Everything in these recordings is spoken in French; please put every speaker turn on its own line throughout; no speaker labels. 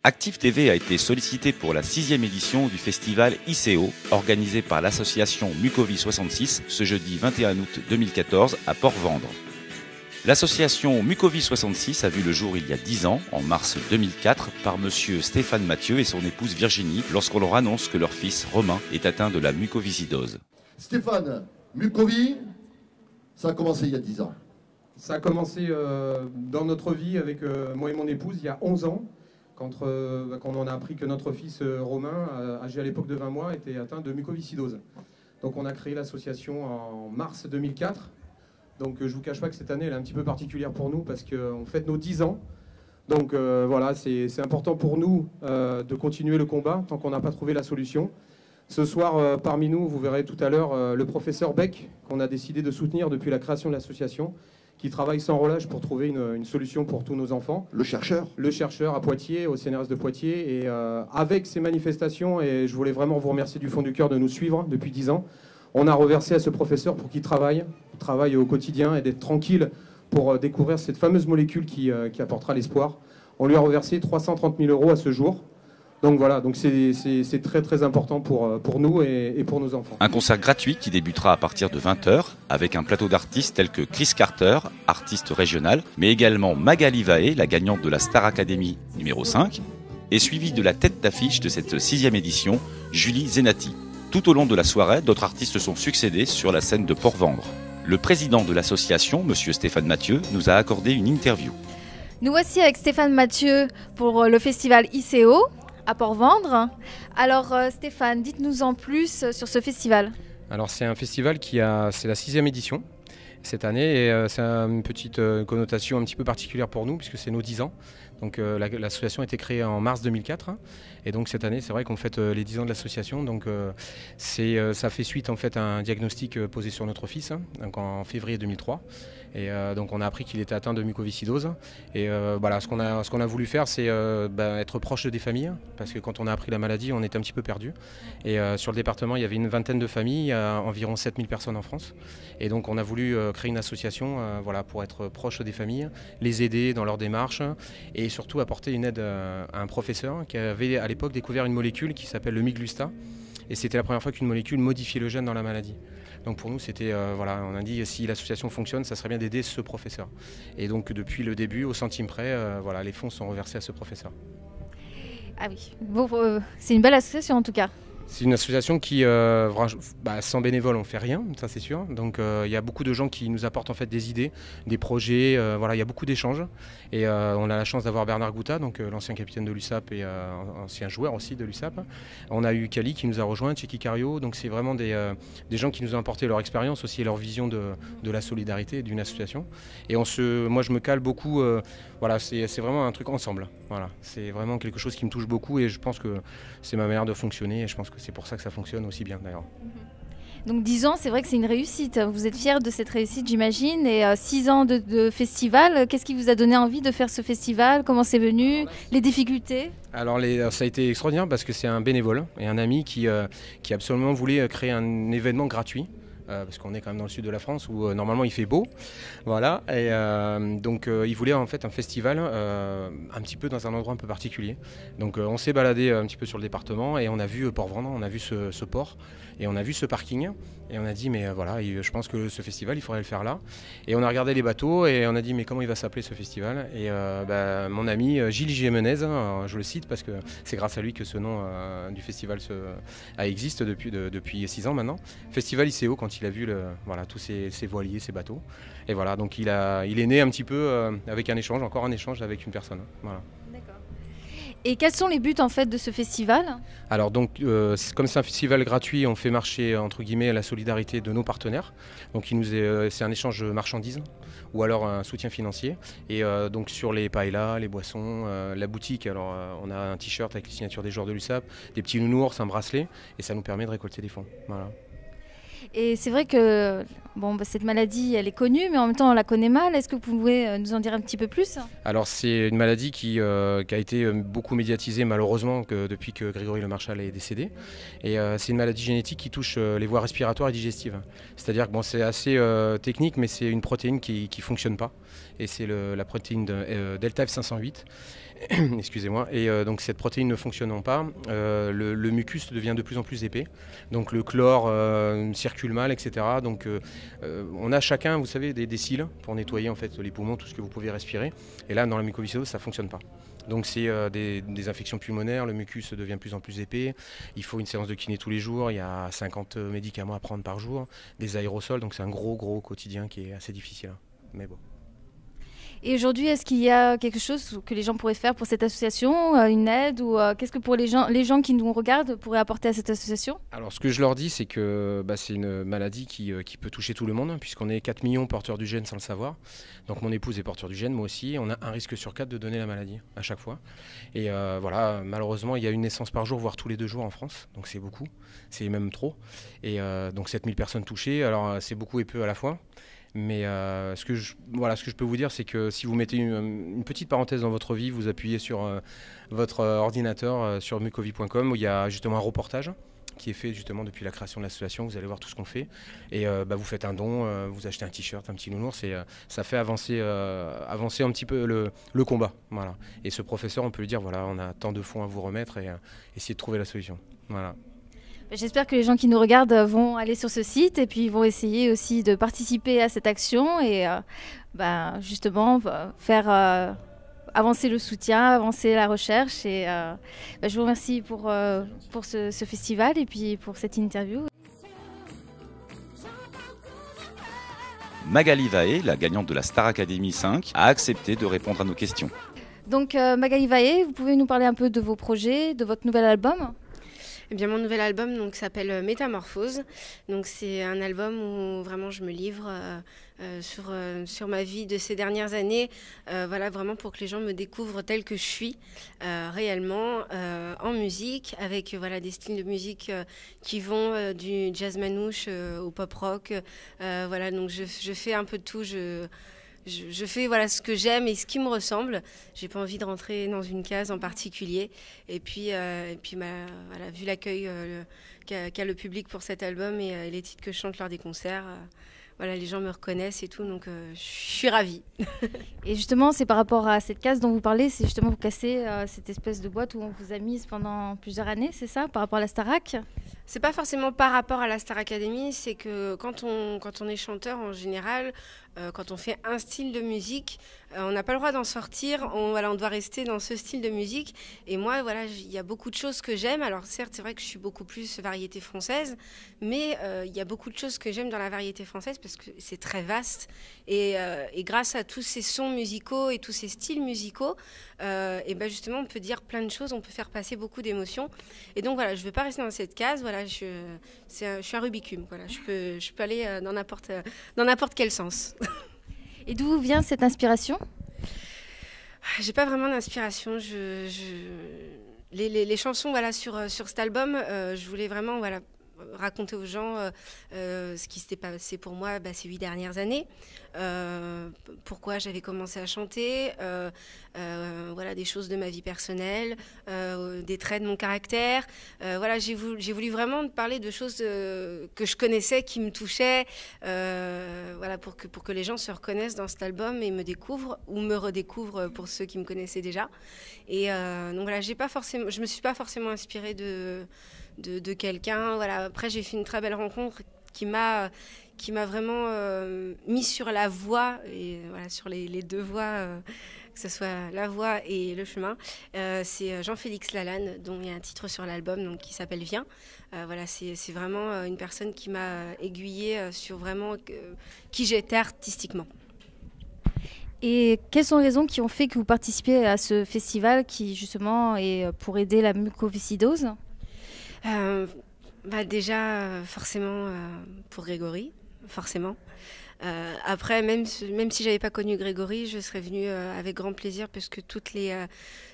Active TV a été sollicité pour la 6e édition du festival ICO, organisé par l'association Mucovis66 ce jeudi 21 août 2014 à Port-Vendre. L'association Mucovis66 a vu le jour il y a 10 ans, en mars 2004, par monsieur Stéphane Mathieu et son épouse Virginie, lorsqu'on leur annonce que leur fils Romain est atteint de la mucoviscidose.
Stéphane, Mucovis, ça a commencé il y a 10 ans.
Ça a commencé dans notre vie avec moi et mon épouse il y a 11 ans. Quand on a appris que notre fils Romain, âgé à l'époque de 20 mois, était atteint de mucoviscidose. Donc on a créé l'association en mars 2004. Donc je ne vous cache pas que cette année elle est un petit peu particulière pour nous parce qu'on fête nos 10 ans. Donc voilà, c'est important pour nous de continuer le combat tant qu'on n'a pas trouvé la solution. Ce soir, parmi nous, vous verrez tout à l'heure le professeur Beck, qu'on a décidé de soutenir depuis la création de l'association, qui travaille sans relâche pour trouver une solution pour tous nos enfants.
Le chercheur.
Le chercheur à Poitiers, au CNRS de Poitiers. Et avec ces manifestations, et je voulais vraiment vous remercier du fond du cœur de nous suivre depuis 10 ans, on a reversé à ce professeur pour qu'il travaille au quotidien et d'être tranquille pour découvrir cette fameuse molécule qui apportera l'espoir. On lui a reversé 330 000 € à ce jour. Donc voilà, donc c'est très très important pour nous et pour nos enfants.
Un concert gratuit qui débutera à partir de 20 h avec un plateau d'artistes tels que Chris Carter, artiste régional, mais également Magali Vaé, la gagnante de la Star Academy numéro 5, et suivi de la tête d'affiche de cette 6e édition, Julie Zenati. Tout au long de la soirée, d'autres artistes se sont succédés sur la scène de Port-Vendre. Le président de l'association, monsieur Stéphane Mathieu, nous a accordé une interview.
Nous voici avec Stéphane Mathieu pour le festival ICO à Port-Vendre. Alors Stéphane, dites-nous en plus sur ce festival.
Alors c'est un festival c'est la 6e édition cette année et c'est une petite connotation un petit peu particulière pour nous puisque c'est nos 10 ans. Donc l'association a été créée en mars 2004 et donc cette année c'est vrai qu'on fête les 10 ans de l'association. Donc ça fait suite en fait à un diagnostic posé sur notre fils donc en février 2003. Et donc on a appris qu'il était atteint de mucoviscidose. Et voilà, ce qu'on a voulu faire, c'est être proche des familles, parce que quand on a appris la maladie, on était un petit peu perdu. Et sur le département, il y avait une vingtaine de familles, il y a environ 7000 personnes en France. Et donc on a voulu créer une association voilà, pour être proche des familles, les aider dans leur démarche et surtout apporter une aide à un professeur qui avait à l'époque découvert une molécule qui s'appelle le miglustat. Et c'était la première fois qu'une molécule modifiait le gène dans la maladie. Donc pour nous, c'était, voilà, on a dit si l'association fonctionne, ça serait bien d'aider ce professeur. Et donc depuis le début, au centime près, voilà, les fonds sont reversés à ce professeur.
Ah oui, bon, c'est une belle association en tout cas.
C'est une association qui, sans bénévoles, on ne fait rien, ça c'est sûr. Donc il y a beaucoup de gens qui nous apportent en fait des idées, des projets. Voilà, il y a beaucoup d'échanges. Et on a la chance d'avoir Bernard Gouta, donc l'ancien capitaine de l'USAP et ancien joueur aussi de l'USAP. On a eu Kali qui nous a rejoint, Tchéki Cario. Donc c'est vraiment des gens qui nous ont apporté leur expérience aussi et leur vision de la solidarité d'une association. Et moi je me cale beaucoup. Voilà, c'est vraiment un truc ensemble. Voilà, c'est vraiment quelque chose qui me touche beaucoup et je pense que c'est ma manière de fonctionner et je pense que c'est pour ça que ça fonctionne aussi bien d'ailleurs.
Donc 10 ans, c'est vrai que c'est une réussite. Vous êtes fiers de cette réussite, j'imagine. Et 6 ans de festival, qu'est-ce qui vous a donné envie de faire ce festival? Comment c'est venu? Les difficultés?
Alors ça a été extraordinaire parce que c'est un bénévole et un ami qui absolument voulait créer un événement gratuit. Parce qu'on est quand même dans le sud de la France où normalement il fait beau, voilà, et donc il voulait en fait un festival un petit peu dans un endroit un peu particulier. Donc on s'est baladé un petit peu sur le département et on a vu Port-Vendre, on a vu ce port et on a vu ce parking et on a dit mais voilà, je pense que ce festival il faudrait le faire là. Et on a regardé les bateaux et on a dit mais comment il va s'appeler ce festival? Et mon ami Gilles Gimenez, je le cite parce que c'est grâce à lui que ce nom du festival existe depuis 6 ans maintenant. Festival ICO quand il a vu voilà, tous ces voiliers, ces bateaux. Et voilà, donc il est né un petit peu avec encore un échange avec une personne. Voilà.
D'accord. Et quels sont les buts en fait de ce festival? Alors
donc, comme c'est un festival gratuit, on fait marcher entre guillemets la solidarité de nos partenaires. Donc c'est un échange de marchandises ou alors un soutien financier. Et donc sur les paellas, les boissons, la boutique, alors on a un t-shirt avec les signatures des joueurs de l'USAP, des petits nounours, un bracelet, et ça nous permet de récolter des fonds. Voilà.
Et c'est vrai que cette maladie, elle est connue, mais en même temps, on la connaît mal. Est-ce que vous pouvez nous en dire un petit peu plus?
Alors c'est une maladie qui a été beaucoup médiatisée malheureusement depuis que Grégory Le Marchal est décédé. Et c'est une maladie génétique qui touche les voies respiratoires et digestives. C'est-à-dire que c'est assez technique, mais c'est une protéine qui ne fonctionne pas. Et c'est la protéine delta F508. Excusez-moi. Et donc cette protéine ne fonctionnant pas, le mucus devient de plus en plus épais. Donc le chlore circule mal, etc. Donc on a chacun, vous savez, des cils pour nettoyer en fait les poumons, tout ce que vous pouvez respirer. Et là, dans la mucoviscidose, ça ne fonctionne pas. Donc c'est des infections pulmonaires, le mucus devient de plus en plus épais, il faut une séance de kiné tous les jours, il y a 50 médicaments à prendre par jour, des aérosols, donc c'est un gros quotidien qui est assez difficile. Mais bon.
Et aujourd'hui, est-ce qu'il y a quelque chose que les gens pourraient faire pour cette association, une aide, ou qu'est-ce que pour les gens qui nous regardent pourraient apporter à cette association?
Alors ce que je leur dis, c'est que c'est une maladie qui peut toucher tout le monde, puisqu'on est 4 millions porteurs du gène sans le savoir. Donc mon épouse est porteur du gène, moi aussi. On a un risque sur 4 de donner la maladie à chaque fois. Et voilà, malheureusement, il y a une naissance par jour, voire tous les 2 jours en France. Donc c'est beaucoup, c'est même trop. Et donc 7000 personnes touchées, alors c'est beaucoup et peu à la fois. Mais ce que je peux vous dire, c'est que si vous mettez une petite parenthèse dans votre vie, vous appuyez sur votre ordinateur sur mucovi.com où il y a justement un reportage qui est fait justement depuis la création de l'association. Vous allez voir tout ce qu'on fait et vous faites un don, vous achetez un t-shirt, un petit nounours et ça fait avancer un petit peu le combat. Voilà. Et ce professeur, on peut lui dire voilà, on a tant de fonds à vous remettre et essayer de trouver la solution. Voilà.
J'espère que les gens qui nous regardent vont aller sur ce site et puis vont essayer aussi de participer à cette action et justement faire avancer le soutien, avancer la recherche. Et je vous remercie pour ce festival et puis pour cette interview.
Magali Vaé, la gagnante de la Star Academy 5, a accepté de répondre à nos questions.
Donc Magali Vaé, vous pouvez nous parler un peu de vos projets, de votre nouvel album?
Eh bien, mon nouvel album s'appelle Métamorphose. Donc, c'est un album où vraiment je me livre sur ma vie de ces dernières années. Voilà, vraiment pour que les gens me découvrent telle que je suis réellement en musique, avec des styles de musique qui vont du jazz manouche au pop rock. Voilà, donc je fais un peu de tout. Je fais ce que j'aime et ce qui me ressemble. J'ai pas envie de rentrer dans une case en particulier. Et puis vu l'accueil qu'a le public pour cet album et les titres que je chante lors des concerts, les gens me reconnaissent et tout, donc je suis ravie.
Et justement, c'est par rapport à cette case dont vous parlez, c'est justement pour casser cette espèce de boîte où on vous a mise pendant plusieurs années, c'est ça, par rapport à la Starac?
C'est pas forcément par rapport à la Star Academy, c'est que quand on est chanteur en général, quand on fait un style de musique, on n'a pas le droit d'en sortir, on doit rester dans ce style de musique. Et moi, il y a beaucoup de choses que j'aime. Alors certes, c'est vrai que je suis beaucoup plus variété française, mais il y a beaucoup de choses que j'aime dans la variété française parce que c'est très vaste. Et grâce à tous ces sons musicaux et tous ces styles musicaux, justement, on peut dire plein de choses, on peut faire passer beaucoup d'émotions. Et donc je ne veux pas rester dans cette case. Je suis un Rubik's Cube. Je peux aller dans n'importe quel sens.
Et d'où vient cette inspiration?
J'ai pas vraiment d'inspiration. Les chansons sur cet album, je voulais vraiment raconter aux gens ce qui s'était passé pour moi ces 8 dernières années, pourquoi j'avais commencé à chanter, des choses de ma vie personnelle, des traits de mon caractère. J'ai voulu vraiment parler de choses que je connaissais, qui me touchaient, pour que les gens se reconnaissent dans cet album et me découvrent ou me redécouvrent pour ceux qui me connaissaient déjà. Et je me suis pas forcément inspirée de quelqu'un. Après, j'ai fait une très belle rencontre qui m'a vraiment mis sur la voie et sur les deux voies, que ce soit la voie et le chemin. C'est Jean-Félix Lalanne, dont il y a un titre sur l'album qui s'appelle Viens. C'est vraiment une personne qui m'a aiguillée sur vraiment qui j'étais artistiquement.
Et quelles sont les raisons qui ont fait que vous participez à ce festival qui justement est pour aider la mucoviscidose?
Déjà, forcément, pour Grégory, forcément. Après, même si j'avais pas connu Grégory, je serais venue avec grand plaisir parce que toutes les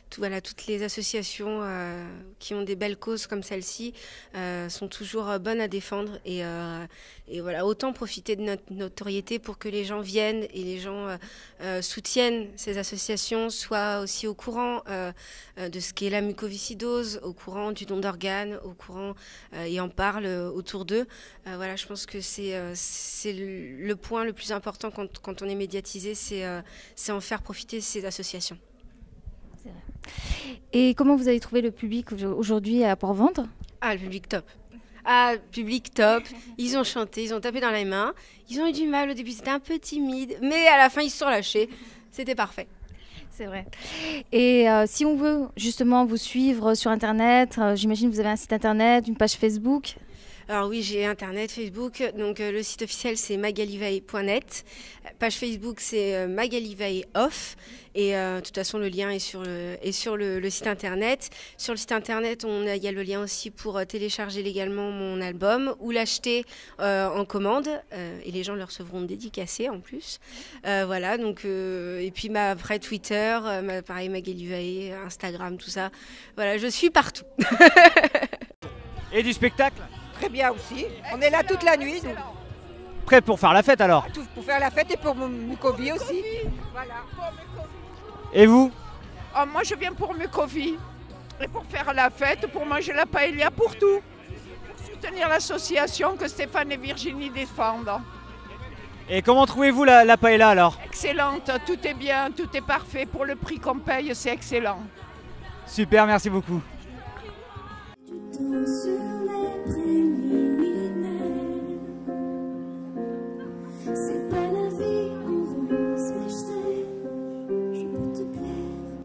toutes les associations qui ont des belles causes comme celle-ci sont toujours bonnes à défendre. Et voilà, autant profiter de notre notoriété pour que les gens viennent et les gens soutiennent ces associations, soient aussi au courant de ce qu'est la mucoviscidose, au courant du don d'organes, au courant et en parlent autour d'eux. Voilà, je pense que c'est le point le plus important quand on est médiatisé, c'est en faire profiter ces associations.
C'est vrai. Et comment vous avez trouvé le public aujourd'hui à Port-Ventre ?
Ah, le public top. Ah, public top. Ils ont chanté, ils ont tapé dans les mains. Ils ont eu du mal au début, c'était un peu timide, mais à la fin, ils se sont lâchés. C'était parfait.
C'est vrai. Et si on veut justement vous suivre sur Internet, j'imagine que vous avez un site Internet, une page Facebook.
Alors oui, j'ai Internet, Facebook. Donc le site officiel, c'est magalivae.net. Page Facebook, c'est Magalivae Off. Et de toute façon, le lien est sur le site Internet. Sur le site Internet, il y a le lien aussi pour télécharger légalement mon album ou l'acheter en commande. Et les gens le recevront dédicacé en plus. Voilà, donc, et puis après Twitter, pareil, Magalivae, Instagram, tout ça. Voilà, je suis partout.
Et du spectacle ?
Très bien aussi. On est là toute la nuit. Nous.
Prêt pour faire la fête alors ?
Tout pour faire la fête et pour Mucovi aussi. Voilà.
Et vous ?
Oh, moi je viens pour Mucovi. Et pour faire la fête, pour manger la paella, pour tout. Pour soutenir l'association que Stéphane et Virginie défendent.
Et comment trouvez-vous la paella alors ?
Excellente, tout est bien, tout est parfait. Pour le prix qu'on paye, c'est excellent.
Super, merci beaucoup.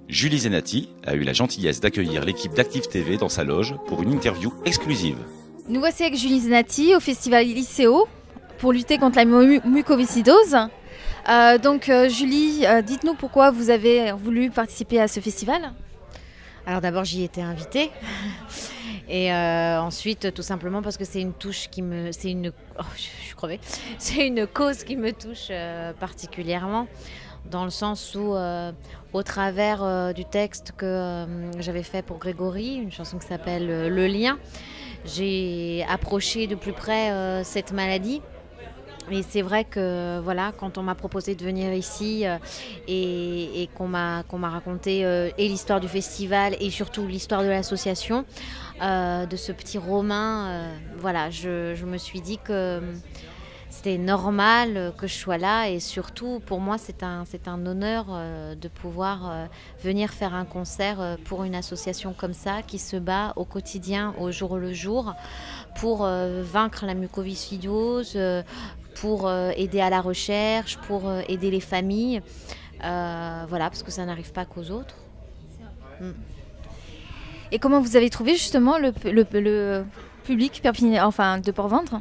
Julie Zenati a eu la gentillesse d'accueillir l'équipe d'Active TV dans sa loge pour une interview exclusive.
Nous voici avec Julie Zenati au festival Lycéo pour lutter contre la mucoviscidose. Julie, dites-nous pourquoi vous avez voulu participer à ce festival.
Alors d'abord j'y étais invitée et ensuite tout simplement parce que c'est une touche c'est une cause qui me touche particulièrement, dans le sens où au travers du texte que j'avais fait pour Grégory, une chanson qui s'appelle Le Lien, j'ai approché de plus près cette maladie. Et c'est vrai que voilà, quand on m'a proposé de venir ici et qu'on m'a raconté et l'histoire du festival et surtout l'histoire de l'association, de ce petit Romain, voilà, je me suis dit que c'était normal que je sois là, et surtout pour moi c'est un honneur de pouvoir venir faire un concert pour une association comme ça qui se bat au quotidien, au jour le jour, pour vaincre la mucoviscidose, pour aider à la recherche, pour aider les familles, voilà, parce que ça n'arrive pas qu'aux autres.
Et comment vous avez trouvé justement le public de Port-Ventre ?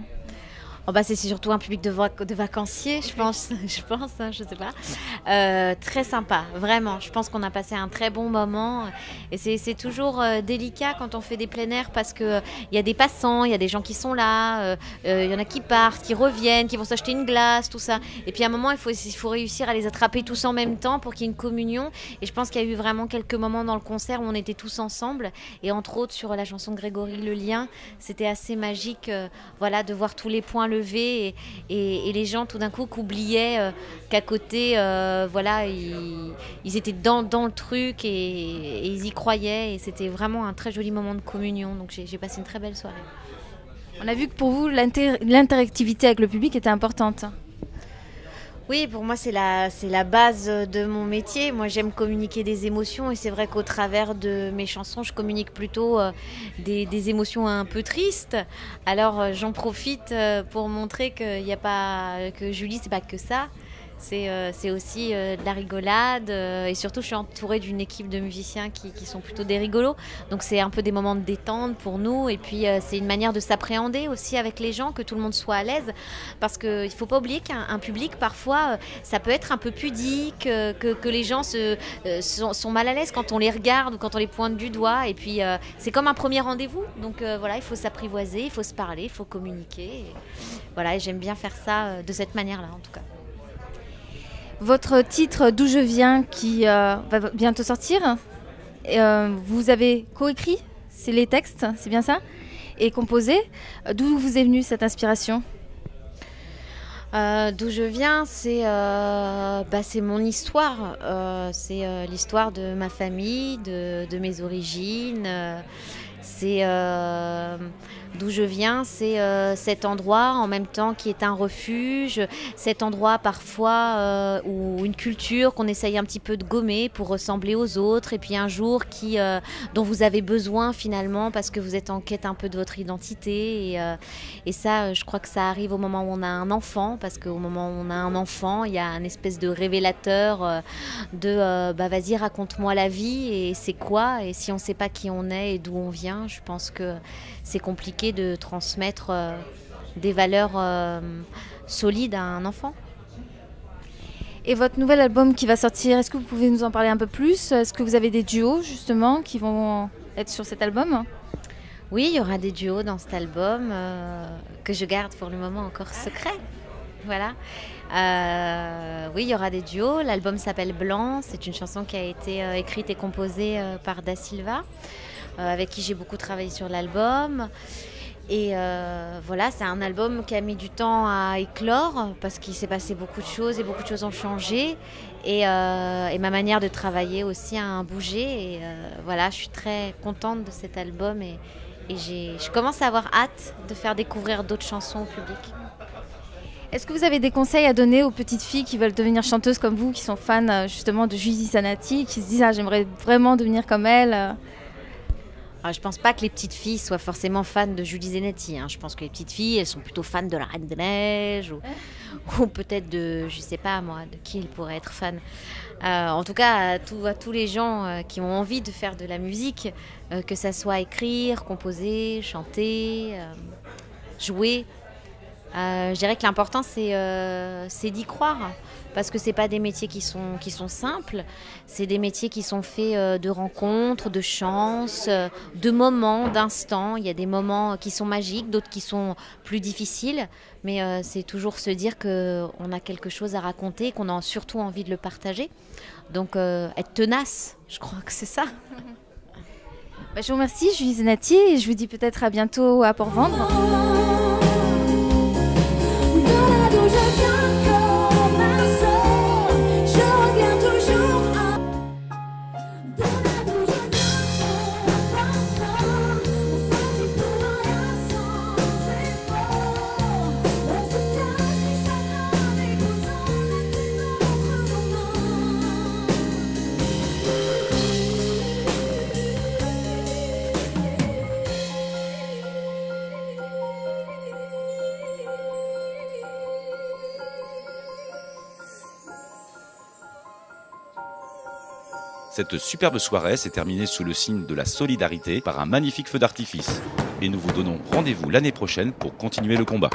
Oh bah c'est surtout un public de vacanciers, je pense, je sais pas. Très sympa, vraiment. Je pense qu'on a passé un très bon moment. Et c'est toujours délicat quand on fait des plein air, parce qu'il y a des passants, il y a des gens qui sont là, il y en a qui partent, qui reviennent, qui vont s'acheter une glace, tout ça. Et puis à un moment, il faut réussir à les attraper tous en même temps pour qu'il y ait une communion. Et je pense qu'il y a eu vraiment quelques moments dans le concert où on était tous ensemble. Et entre autres, sur la chanson de Grégory, Le Lien, c'était assez magique voilà, de voir tous les points levés et les gens tout d'un coup qui oubliaient qu'à côté, voilà, ils étaient dans le truc et ils y croyaient. Et c'était vraiment un très joli moment de communion. Donc j'ai passé une très belle soirée.
On a vu que pour vous, l'interactivité avec le public était importante.
Oui, pour moi, c'est la base de mon métier. Moi, j'aime communiquer des émotions, et c'est vrai qu'au travers de mes chansons, je communique plutôt des émotions un peu tristes. Alors, j'en profite pour montrer que Julie, c'est pas que ça. C'est aussi de la rigolade, et surtout je suis entourée d'une équipe de musiciens qui sont plutôt des rigolos, donc c'est un peu des moments de détente pour nous, et puis c'est une manière de s'appréhender aussi avec les gens, que tout le monde soit à l'aise, parce qu'il ne faut pas oublier qu'un public parfois ça peut être un peu pudique, que les gens sont mal à l'aise quand on les regarde ou quand on les pointe du doigt, et puis c'est comme un premier rendez-vous, donc voilà, il faut s'apprivoiser, il faut se parler, il faut communiquer, et voilà, et j'aime bien faire ça de cette manière-là en tout cas.
Votre titre D'où je viens, qui va bientôt sortir, vous avez coécrit, c'est les textes, c'est bien ça, et composé. D'où vous est venue cette inspiration ?
D'où je viens, c'est mon histoire. C'est l'histoire de ma famille, de mes origines. D'où je viens, c'est cet endroit en même temps qui est un refuge, cet endroit parfois ou une culture qu'on essaye un petit peu de gommer pour ressembler aux autres, et puis un jour dont vous avez besoin finalement parce que vous êtes en quête un peu de votre identité. Et ça, je crois que ça arrive au moment où on a un enfant, parce qu'au moment où on a un enfant, il y a un espèce de révélateur vas-y, raconte-moi la vie et c'est quoi, et si on ne sait pas qui on est et d'où on vient, je pense que c'est compliqué de transmettre des valeurs solides à un enfant.
Et votre nouvel album qui va sortir, est-ce que vous pouvez nous en parler un peu plus ? Est-ce que vous avez des duos justement qui vont être sur cet album ?
Oui, il y aura des duos dans cet album que je garde pour le moment encore secret. Voilà. Oui, il y aura des duos. L'album s'appelle Blanc. C'est une chanson qui a été écrite et composée par Da Silva, avec qui j'ai beaucoup travaillé sur l'album. Et voilà, c'est un album qui a mis du temps à éclore parce qu'il s'est passé beaucoup de choses et beaucoup de choses ont changé. Et ma manière de travailler aussi a bougé. Et voilà, je suis très contente de cet album et je commence à avoir hâte de faire découvrir d'autres chansons au public.
Est-ce que vous avez des conseils à donner aux petites filles qui veulent devenir chanteuses comme vous, qui sont fans justement de Judy Zanatti, qui se disent « j'aimerais vraiment devenir comme elle »
Alors, je ne pense pas que les petites filles soient forcément fans de Judy Zanatti. Je pense que les petites filles, elles sont plutôt fans de la Reine des Neiges ou peut-être de, je ne sais pas moi, de qui elles pourraient être fans. En tout cas, à tous les gens qui ont envie de faire de la musique, que ça soit écrire, composer, chanter, jouer. Je dirais que l'important, c'est d'y croire. Parce que ce n'est pas des métiers qui sont simples, c'est des métiers qui sont faits de rencontres, de chances, de moments, d'instants. Il y a des moments qui sont magiques, d'autres qui sont plus difficiles, mais c'est toujours se dire qu'on a quelque chose à raconter, qu'on a surtout envie de le partager. Donc être tenace, je crois que c'est ça.
Je vous remercie Judy Zanatti et je vous dis peut-être à bientôt à Port-Vendre.
Cette superbe soirée s'est terminée sous le signe de la solidarité par un magnifique feu d'artifice. Et nous vous donnons rendez-vous l'année prochaine pour continuer le combat.